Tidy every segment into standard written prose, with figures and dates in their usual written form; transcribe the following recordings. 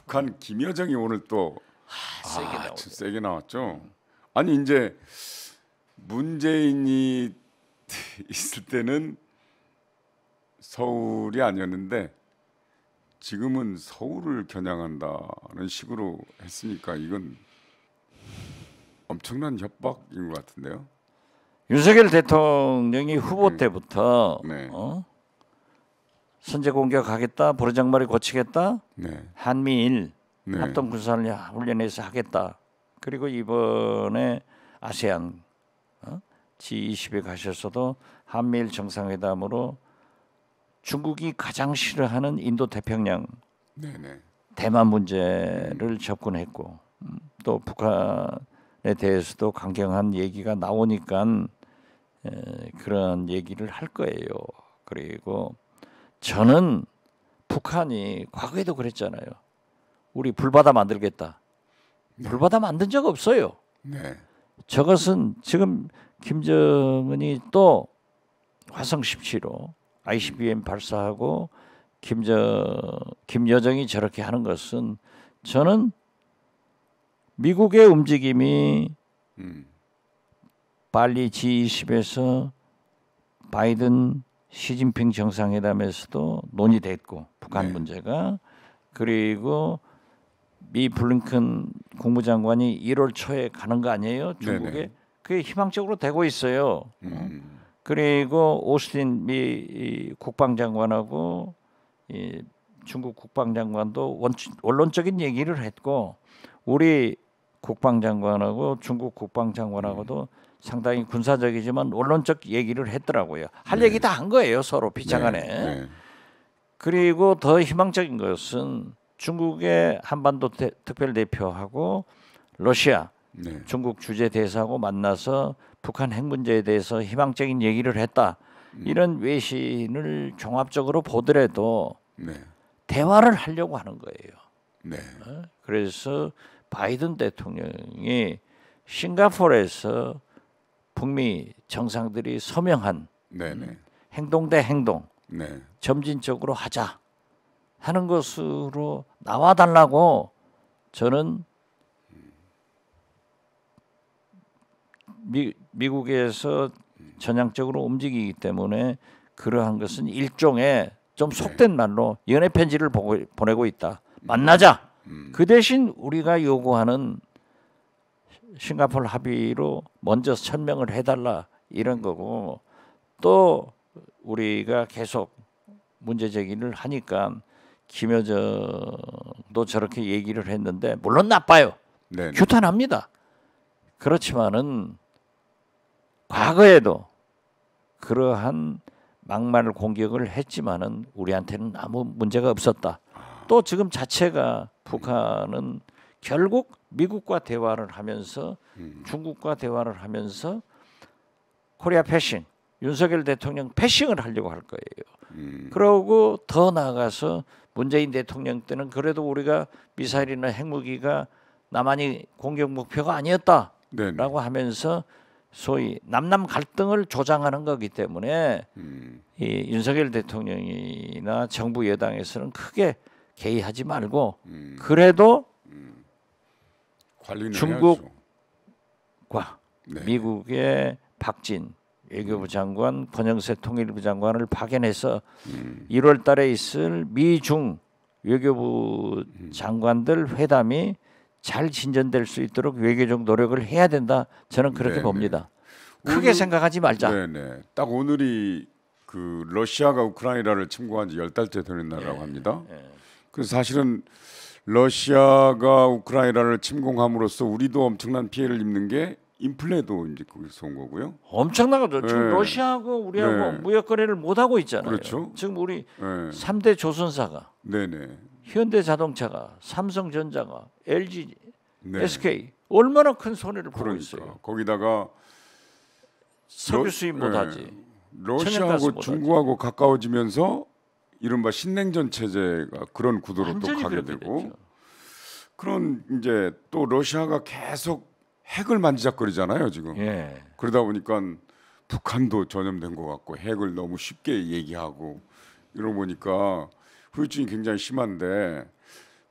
북한 김여정이 오늘 또 세게 나왔죠. 아니 이제 문재인이 있을 때는 서울이 아니었는데 지금은 서울을 겨냥한다는 식으로 했으니까 이건 엄청난 협박인 것 같은데요. 윤석열 대통령이 후보 때부터 네. 선제 공격하겠다, 보르장머리 고치겠다, 네. 한미일 네. 합동 군사훈련에서 하겠다. 그리고 이번에 아세안 G20에 가셔서도 한미일 정상회담으로 중국이 가장 싫어하는 인도 태평양, 네네. 대만 문제를 접근했고 또 북한에 대해서도 강경한 얘기가 나오니까 그런 얘기를 할 거예요. 그리고 저는 북한이 과거에도 그랬잖아요. 우리 불바다 만들겠다. 네. 불바다 만든 적 없어요. 네. 저것은 지금 김정은이 또 화성 17호 ICBM 발사하고 김여정이 저렇게 하는 것은 저는 미국의 움직임이 발리 G20에서 바이든 시진핑 정상회담에서도 논의됐고 북한 네. 문제가 그리고 미 블링컨 국무장관이 1월 초에 가는 거 아니에요? 중국에. 네네. 그게 희망적으로 되고 있어요. 그리고 오스틴 미 국방장관하고 이 중국 국방장관도 원론적인 얘기를 했고 우리 국방장관하고 중국 국방장관하고도 상당히 군사적이지만 원론적 얘기를 했더라고요. 할 네. 얘기 다 한 거예요. 서로 비장간에. 네. 그리고 더 희망적인 것은 중국의 한반도 특별대표하고 러시아, 네. 중국 주재 대사하고 만나서 북한 핵 문제에 대해서 희망적인 얘기를 했다. 이런 외신을 종합적으로 보더라도 네. 대화를 하려고 하는 거예요. 네. 그래서 바이든 대통령이 싱가포르에서 북미 정상들이 서명한 네네. 행동 대 행동 네. 점진적으로 하자 하는 것으로 나와달라고 저는 미국에서 전향적으로 움직이기 때문에 그러한 것은 일종의 좀 속된 말로 연애 편지를 보내고 있다. 만나자. 그 대신 우리가 요구하는 싱가포르 합의로 먼저 천명을 해달라 이런 거고 또 우리가 계속 문제 제기를 하니까 김여정도 저렇게 얘기를 했는데 물론 나빠요. 네네. 규탄합니다. 그렇지만은 과거에도 그러한 막말 공격을 했지만은 우리한테는 아무 문제가 없었다. 또 지금 자체가 북한은 결국 미국과 대화를 하면서 중국과 대화를 하면서 코리아 패싱, 윤석열 대통령 패싱을 하려고 할 거예요. 그러고 더 나아가서 문재인 대통령 때는 그래도 우리가 미사일이나 핵무기가 남한이 공격 목표가 아니었다라고 네네. 하면서 소위 남남 갈등을 조장하는 거기 때문에 이 윤석열 대통령이나 정부 여당에서는 크게 개의하지 말고 그래도 관리는 중국과 해야죠. 네. 미국의 박진 외교부 장관, 권영세 통일부 장관을 파견해서 1월 달에 있을 미중 외교부 장관들 회담이 잘 진전될 수 있도록 외교적 노력을 해야 된다. 저는 그렇게 네네. 봅니다. 크게 생각하지 말자. 네네. 딱 오늘이 그 러시아가 우크라이나를 침공한 지 10달째 되는 날이라고 합니다. 그래서 사실은 러시아가 우크라이나를 침공함으로써 우리도 엄청난 피해를 입는 게 인플레도 이제 거기서 온 거고요. 엄청나거든요. 지금 네. 러시아하고 우리하고 네. 무역 거래를 못 하고 있잖아요. 그렇죠. 지금 우리 네. 3대 조선사가 네네. 현대자동차가 삼성전자가 LG, 네. SK 얼마나 큰 손해를 보고 그러니까 있어요. 거기다가 석유 수입 못하지. 천연가스 러시아하고 못하지. 중국하고 가까워지면서 이른바 신냉전 체제가 그런 구도로 또 완전히 가게 그렇게 되고 됐죠. 그런 이제 또 러시아가 계속 핵을 만지작거리잖아요 지금. 예. 그러다 보니까 북한도 전염된 것 같고 핵을 너무 쉽게 얘기하고 이러고 보니까 후유증이 굉장히 심한데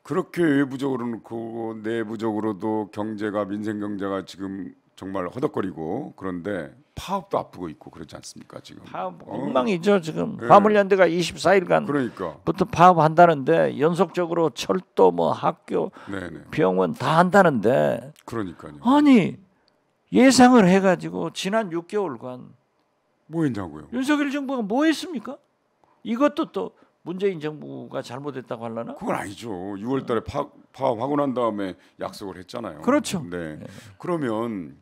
그렇게 외부적으로는 그렇고 내부적으로도 경제가 민생 경제가 지금 정말 허덕거리고 그런데 파업도 앞두고 있고 그렇지 않습니까 지금? 파업 엉망이죠 지금. 네. 화물연대가 24일간부터 그러니까 파업한다는데 연속적으로 철도 뭐 학교 네네. 병원 다 한다는데 그러니까요. 아니 예상을 해가지고 지난 6개월간 뭐 했냐고요? 윤석열 정부가 뭐 했습니까? 이것도 또 문재인 정부가 잘못했다고 하려나? 그건 아니죠. 6월달에 파업하고 난 다음에 약속을 했잖아요. 그렇죠. 네. 그러면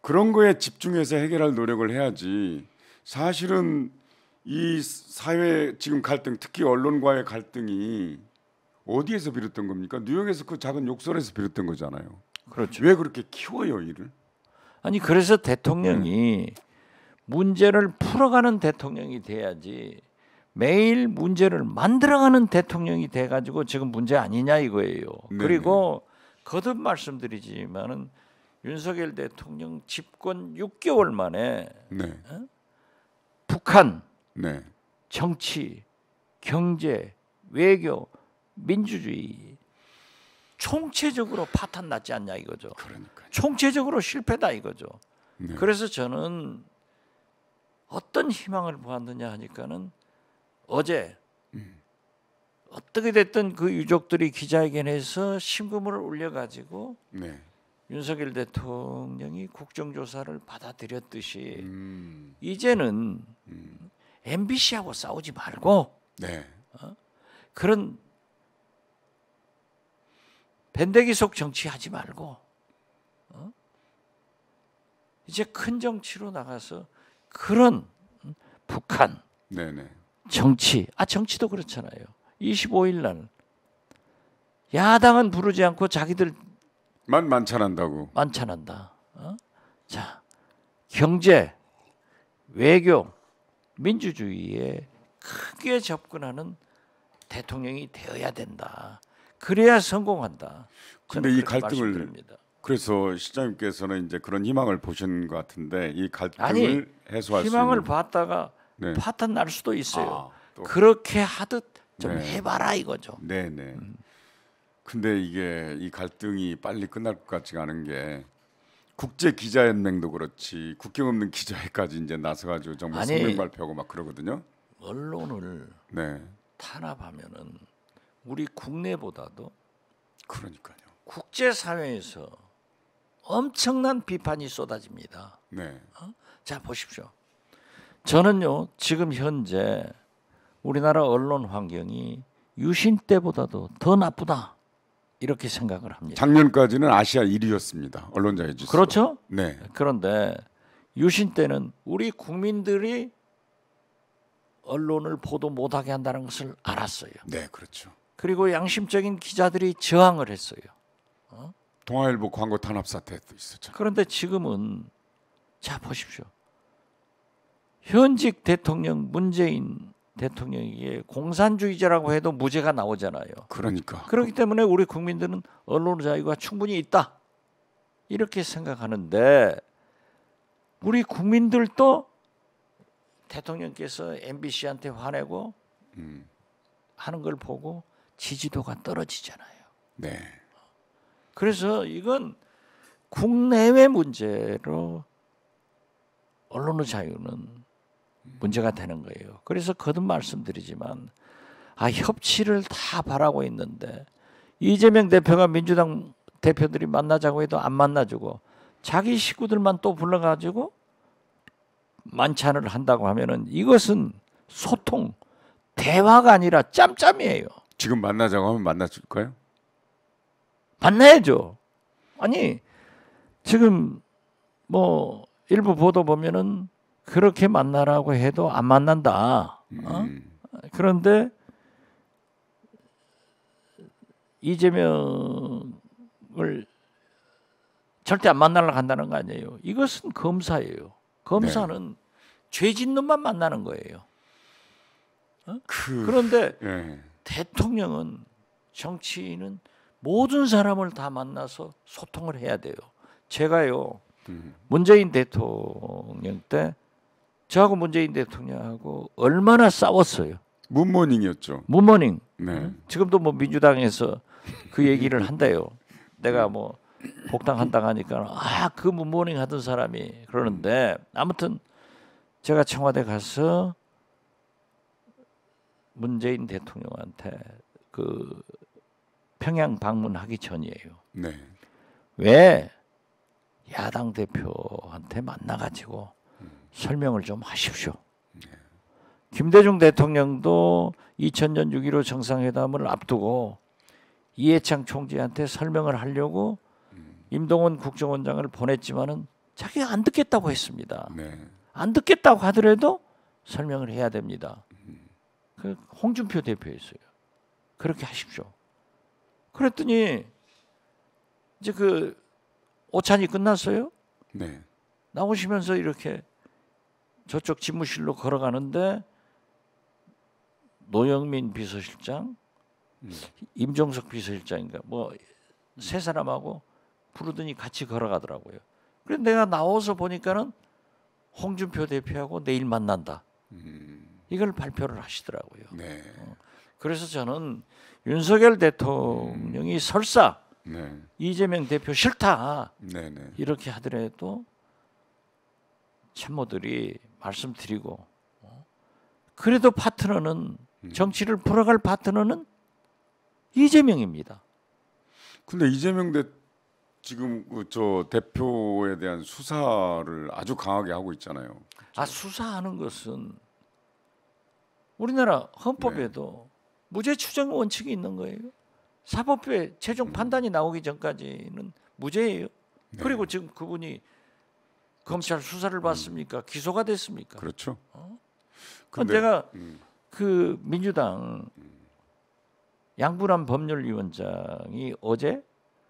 그런 거에 집중해서 해결할 노력을 해야지. 사실은 이 사회 지금 갈등, 특히 언론과의 갈등이 어디에서 비롯된 겁니까? 뉴욕에서 그 작은 욕설에서 비롯된 거잖아요. 그렇죠. 왜 그렇게 키워요 일을? 아니 그래서 대통령이 문제를 풀어가는 대통령이 돼야지 매일 문제를 만들어가는 대통령이 돼가지고 지금 문제 아니냐 이거예요. 네네. 그리고 거듭 말씀드리지만은 윤석열 대통령 집권 6개월 만에 네. 북한, 네. 정치, 경제, 외교, 민주주의 총체적으로 파탄 났지 않냐 이거죠. 그러니까요. 총체적으로 실패다 이거죠. 네. 그래서 저는 어떤 희망을 보았느냐 하니까는 어제 어떻게 됐든 그 유족들이 기자회견에서 심금을 올려가지고 네. 윤석열 대통령이 국정조사를 받아들였듯이 음. 이제는 MBC하고 싸우지 말고 네. 그런 밴데기 속 정치하지 말고 이제 큰 정치로 나가서 그런 북한 네네. 정치도 그렇잖아요. 25일 날 야당은 부르지 않고 자기들 만찬한다고. 만찬한다. 자, 경제, 외교, 민주주의에 크게 접근하는 대통령이 되어야 된다. 그래야 성공한다. 근데 저는 이 그렇게 갈등을 말씀드립니다. 그래서 시장님께서는 이제 그런 희망을 보신 것 같은데 이 갈등을 아니, 해소할 희망을 수 있는 봤다가 네. 파탄 날 수도 있어요. 또. 그렇게 하듯 좀 네. 해봐라 이거죠. 네네. 근데 이게 이 갈등이 빨리 끝날 것 같지가 않은 게 국제 기자연맹도 그렇지 국경 없는 기자회까지 이제 나서가지고 정말 아니, 성명 발표하고 막 그러거든요. 언론을 네. 탄압하면은 우리 국내보다도 그러니까요. 국제 사회에서 엄청난 비판이 쏟아집니다. 네. 자 보십시오. 저는요 지금 현재 우리나라 언론 환경이 유신 때보다도 더 나쁘다 이렇게 생각을 합니다. 작년까지는 아시아 1위였습니다. 언론자유 지수. 그렇죠? 네. 그런데 유신 때는 우리 국민들이 언론을 보도 못하게 한다는 것을 알았어요. 네, 그렇죠. 그리고 양심적인 기자들이 저항을 했어요. 동아일보 광고 탄압 사태도 있었죠. 그런데 지금은 자 보십시오. 현직 대통령 문재인 대통령에게 공산주의자라고 해도 무죄가 나오잖아요. 그러니까. 그렇기 때문에 우리 국민들은 언론 자유가 충분히 있다 이렇게 생각하는데 우리 국민들도 대통령께서 MBC한테 화내고 하는 걸 보고 지지도가 떨어지잖아요. 네. 그래서 이건 국내외 문제로 언론의 자유는 문제가 되는 거예요. 그래서 거듭 말씀드리지만 협치를 다 바라고 있는데 이재명 대표가 민주당 대표들이 만나자고 해도 안 만나주고 자기 식구들만 또 불러가지고 만찬을 한다고 하면은 이것은 소통, 대화가 아니라 짬짬이에요. 지금 만나자고 하면 만나줄까요? 만나야죠. 아니 지금 뭐 일부 보도 보면은 그렇게 만나라고 해도 안 만난다. 그런데 이재명을 절대 안 만나려고 한다는 거 아니에요. 이것은 검사예요. 검사는 죄 짓는 놈만 만나는 거예요. 그런데 예. 대통령은 정치인은 모든 사람을 다 만나서 소통을 해야 돼요. 제가요 문재인 대통령 때 저하고 문재인 대통령하고 얼마나 싸웠어요. 문모닝이었죠. 문모닝. 네. 지금도 뭐 민주당에서 그 얘기를 한대요. 내가 뭐 복당한다고 하니까 그 문모닝 하던 사람이 그러는데 아무튼 제가 청와대 가서 문재인 대통령한테 그 평양 방문하기 전이에요. 네. 왜 야당 대표한테 만나가지고 설명을 좀 하십시오. 김대중 대통령도 2000년 6.15 정상회담을 앞두고 이해창 총재한테 설명을 하려고 임동원 국정원장을 보냈지만은 자기가 안 듣겠다고 했습니다. 네. 안 듣겠다고 하더라도 설명을 해야 됩니다. 그 홍준표 대표였어요. 그렇게 하십시오. 그랬더니 이제 그 오찬이 끝났어요. 네. 나오시면서 이렇게 저쪽 집무실로 걸어가는데 노영민 비서실장, 임종석 비서실장인가 뭐 세 사람하고 부르더니 같이 걸어가더라고요. 그래서 내가 나와서 보니까는 홍준표 대표하고 내일 만난다. 이걸 발표를 하시더라고요. 네. 그래서 저는 윤석열 대통령이 설사 네. 이재명 대표 싫다 네. 네. 이렇게 하더라도 참모들이 말씀드리고 그래도 파트너는 정치를 풀어갈 파트너는 이재명입니다. 근데 이재명 지금 저 대표에 대한 수사를 아주 강하게 하고 있잖아요. 수사하는 것은 우리나라 헌법에도 무죄 추정 원칙이 있는 거예요. 사법부의 최종 판단이 나오기 전까지는 무죄예요. 네. 그리고 지금 그분이 검찰 수사를 받습니까? 기소가 됐습니까? 그렇죠. 근데 제가 그 민주당 양분한 법률위원장이 어제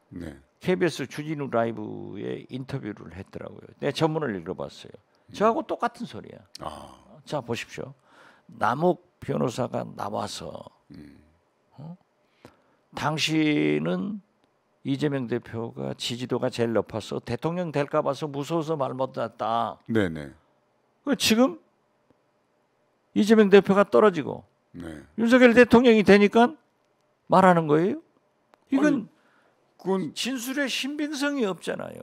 네. KBS 주진우 라이브에 인터뷰를 했더라고요. 내 전문을 읽어봤어요. 저하고 똑같은 소리야. 자 보십시오. 남욱 변호사가 나와서 당신은 이재명 대표가 지지도가 제일 높아서 대통령 될까 봐서 무서워서 말 못했다. 네네. 지금 이재명 대표가 떨어지고 네. 윤석열 대통령이 되니까 말하는 거예요? 이건 그건 진술의 신빙성이 없잖아요.